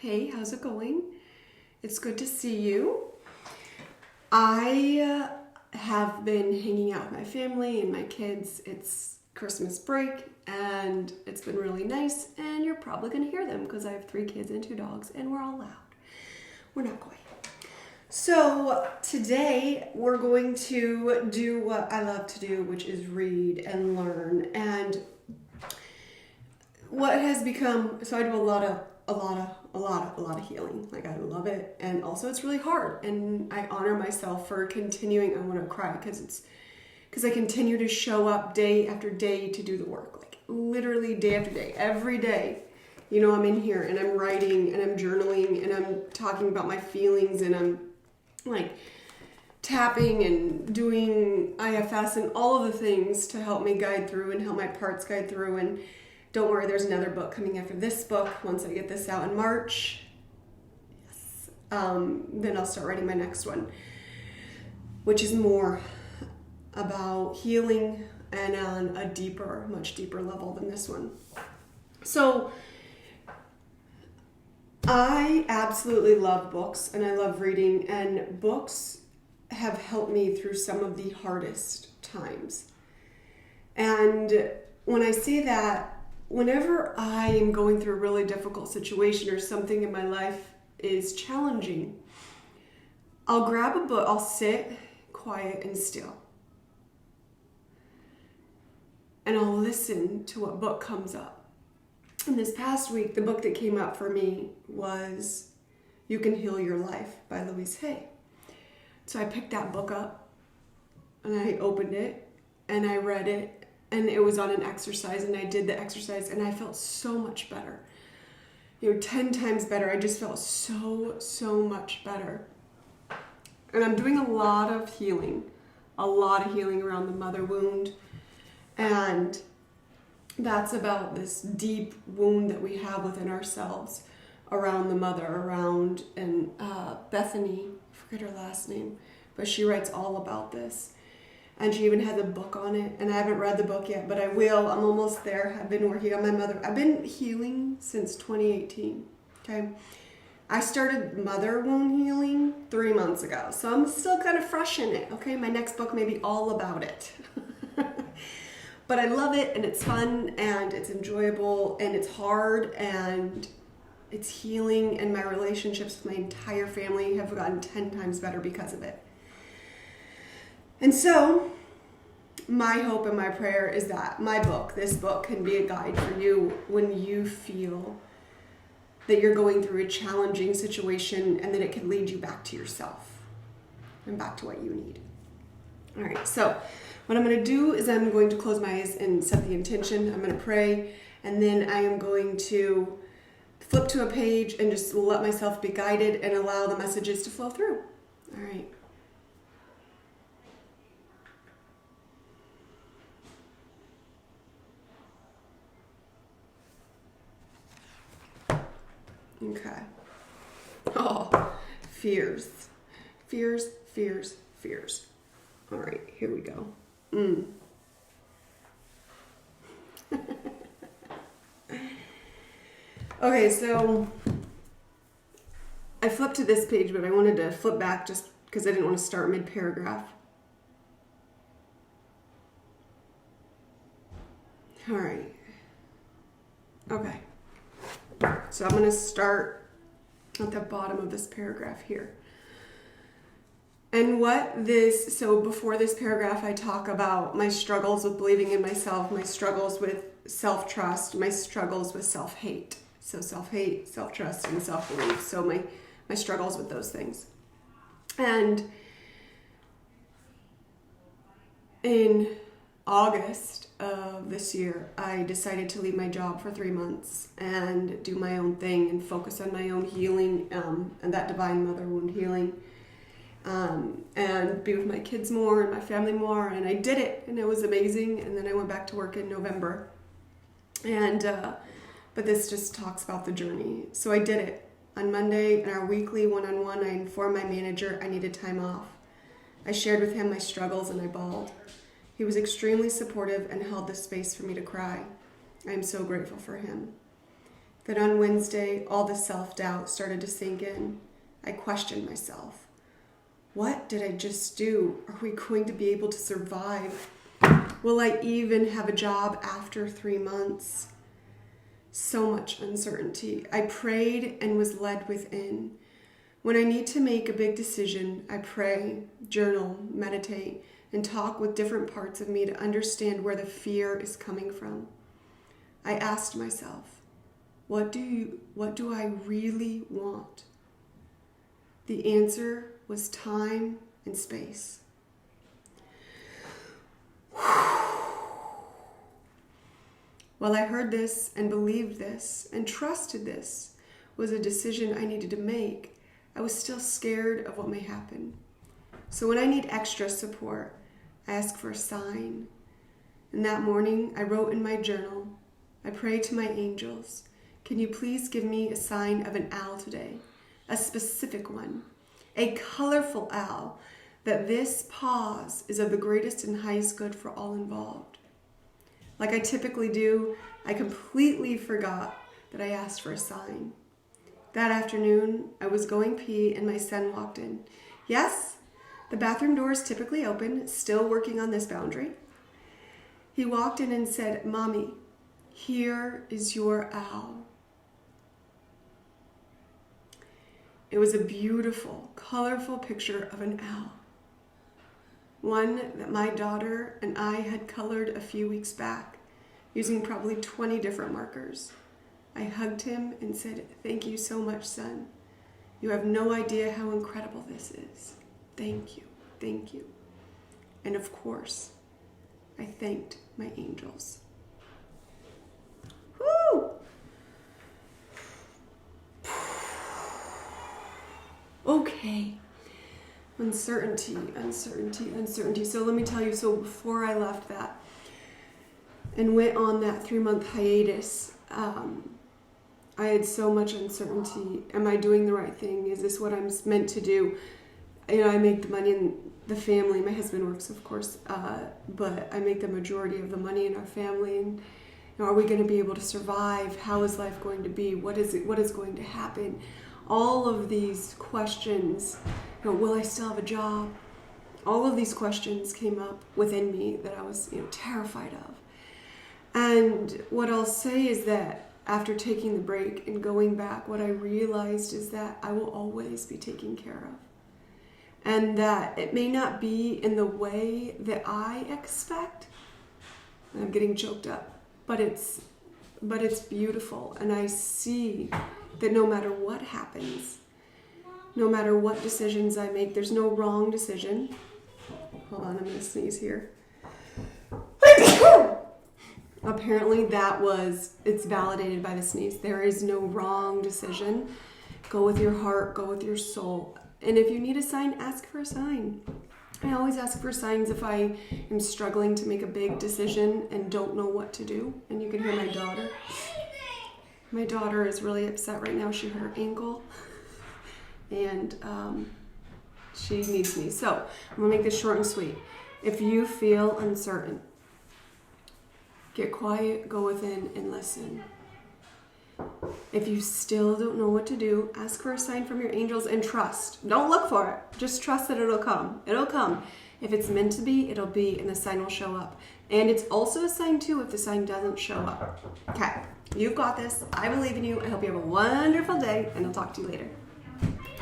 Hey, how's it going? It's good to see you. I have been hanging out with my family and my kids. It's Christmas break and it's been really nice, and you're probably going to hear them because I have 3 kids and 2 dogs and we're all loud. We're not quiet. So today we're going to do what I love to do, which is read and learn. And what has become, so I do a lot of healing. Like, I love it. And also it's really hard. And I honor myself for continuing. I want to cry because I continue to show up day after day to do the work. Like literally day after day, every day. You know, I'm in here and I'm writing and I'm journaling and I'm talking about my feelings and I'm like tapping and doing IFS and all of the things to help me guide through and help my parts guide through. And don't worry, there's another book coming after this book once I get this out in March. Yes. Then I'll start writing my next one, which is more about healing and on a deeper, much deeper level than this one. So I absolutely love books and I love reading, and books have helped me through some of the hardest times. And when I say that, whenever I am going through a really difficult situation or something in my life is challenging, I'll grab a book, I'll sit quiet and still. And I'll listen to what book comes up. And this past week, the book that came up for me was You Can Heal Your Life by Louise Hay. So I picked that book up and I opened it and I read it, and it was on an exercise, and I did the exercise and I felt so much better. 10 times better. I just felt so much better. And I'm doing a lot of healing around the mother wound. And that's about this deep wound that we have within ourselves around the mother, and Bethany, I forget her last name, but she writes all about this. And she even has a book on it, and I haven't read the book yet, but I will. I'm almost there. I've been working on my mother. I've been healing since 2018, okay? I started mother wound healing 3 months ago, so I'm still kind of fresh in it, okay? My next book may be all about it. But I love it, and it's fun, and it's enjoyable, and it's hard, and it's healing, and my relationships with my entire family have gotten 10 times better because of it. And so, my hope and my prayer is that this book can be a guide for you when you feel that you're going through a challenging situation, and that it can lead you back to yourself and back to what you need. All right, so what I'm going to do is I'm going to close my eyes and set the intention. I'm going to pray, and then I am going to flip to a page and just let myself be guided and allow the messages to flow through. All right. Okay. Oh, fears. All right, here we go. Okay, so I flipped to this page, but I wanted to flip back just because I didn't want to start mid-paragraph. All right. Okay. So I'm going to start at the bottom of this paragraph here. And so before this paragraph, I talk about my struggles with believing in myself, my struggles with self-trust, my struggles with self-hate. So self-hate, self-trust, and self-belief. So my struggles with those things. And in August of this year, I decided to leave my job for 3 months and do my own thing and focus on my own healing, and that divine mother wound healing. And be with my kids more and my family more, and I did it, and it was amazing. And then I went back to work in November, and but this just talks about the journey. So I did it. On Monday in our weekly one-on-one, I informed my manager I needed time off. I shared with him my struggles, and I bawled. He was extremely supportive and held the space for me to cry. I am so grateful for him. Then on Wednesday, all the self-doubt started to sink in. I questioned myself. What did I just do? Are we going to be able to survive? Will I even have a job after 3 months? So much uncertainty. I prayed and was led within. When I need to make a big decision, I pray, journal, meditate, and talk with different parts of me to understand where the fear is coming from. I asked myself, what do I really want? The answer was time and space. While I heard this and believed this and trusted this was a decision I needed to make, I was still scared of what may happen. So when I need extra support, I ask for a sign. And that morning, I wrote in my journal, I prayed to my angels, can you please give me a sign of an owl today? A specific one, a colorful owl, that this pause is of the greatest and highest good for all involved. Like I typically do, I completely forgot that I asked for a sign. That afternoon, I was going pee and my son walked in. Yes, the bathroom door is typically open, still working on this boundary. He walked in and said, Mommy, here is your owl. It was a beautiful, colorful picture of an owl. One that my daughter and I had colored a few weeks back, using probably 20 different markers. I hugged him and said, thank you so much, son. You have no idea how incredible this is. Thank you, thank you. And of course, I thanked my angels. Woo! Okay. Uncertainty. So let me tell you, so before I left that and went on that 3-month hiatus, I had so much uncertainty. Am I doing the right thing? Is this what I'm meant to do? I make the money in the family. My husband works, of course, but I make the majority of the money in our family. And are we going to be able to survive? How is life going to be? What is going to happen? All of these questions, will I still have a job? All of these questions came up within me that I was terrified of. And what I'll say is that after taking the break and going back, what I realized is that I will always be taken care of. And that it may not be in the way that I expect. I'm getting choked up, but it's beautiful. And I see that no matter what happens, no matter what decisions I make, there's no wrong decision. Hold on, I'm going to sneeze here. Apparently it's validated by the sneeze. There is no wrong decision. Go with your heart, go with your soul. And if you need a sign, ask for a sign. I always ask for signs if I am struggling to make a big decision and don't know what to do. And you can hear my daughter. My daughter is really upset right now. She hurt her ankle. And she needs me. So I'm going to make this short and sweet. If you feel uncertain, get quiet, go within, and listen. If you still don't know what to do, ask for a sign from your angels and trust. Don't look for it. Just trust that it'll come. It'll come. If it's meant to be, it'll be, and the sign will show up. And it's also a sign, too, if the sign doesn't show up. Okay, you've got this. I believe in you. I hope you have a wonderful day, and I'll talk to you later.